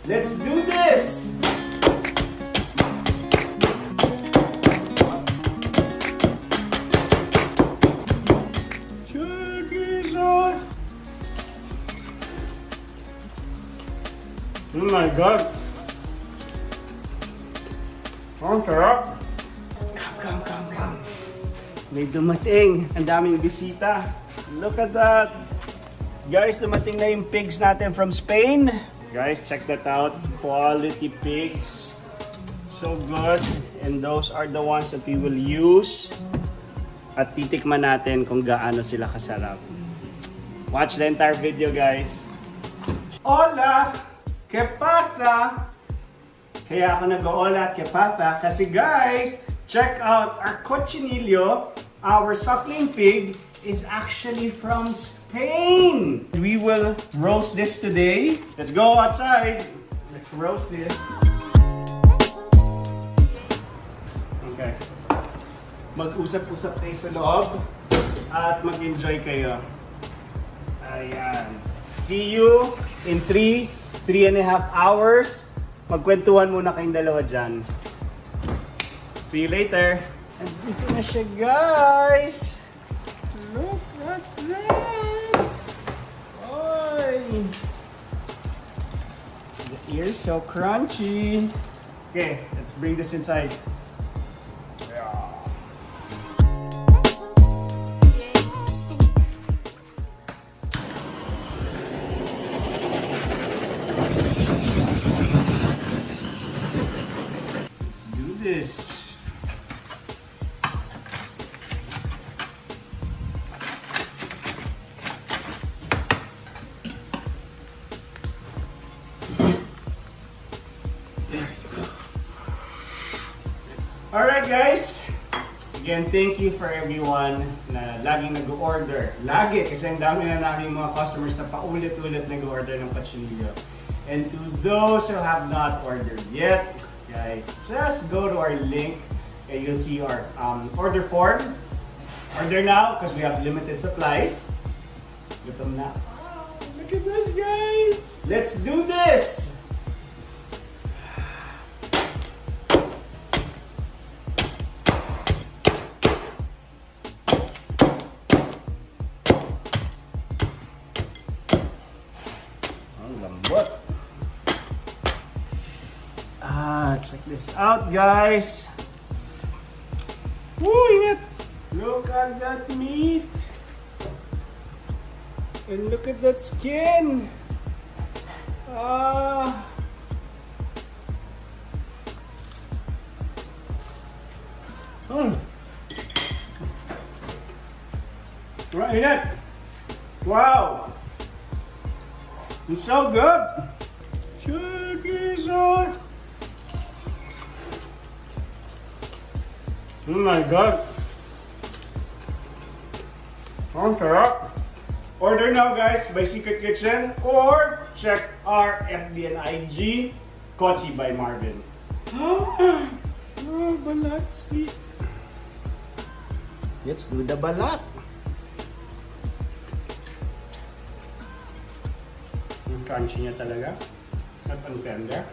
Let's do this! Check this out! Oh my God! Ang sarap! Come. May dumating. Ang daming bisita. Look at that! Guys, dumating na yung pigs natin from Spain. Guys, check that out. Quality pigs. So good. And those are the ones that we will use. At titikman natin kung gaano sila kasarap. Watch the entire video, guys. Hola! ¿Qué pasa? Kaya ako nag-hola at ¿qué pasa? Kasi guys, check out our Cochinillo. Our suckling pig is actually from Spain. We will roast this today. Let's go outside. Let's roast this. Okay. Mag-usap-usap tayo sa loob at mag-enjoy kayo. Ayan. See you in 3.5 hours. Magkwentuhan muna kayong dalawa dyan. See you later. And dito na siya, guys. Look at that! Oy! The ear's so crunchy. Okay, let's bring this inside. Let's do this. Alright guys, again thank you for everyone na laging nag-order. Lagi, kasi ang dami na namin mga customers na paulit-ulit nag-order ng Cochinillo. And to those who have not ordered yet, guys, just go to our link and you'll see our order form. Order now because we have limited supplies. Gutom na. Oh, look at this, guys! Let's do this! Check this out, guys. Woo, init! Look at that meat. And look at that skin. Right, init. Wow. It's so good. Check this out. Oh my God! Ang sarap! Order now, guys, by Secret Kitchen or check our FB and IG, Kochi by Marvin. Oh, balat sweet. Let's do the balat. Ang crunchy niya talaga at ang tender.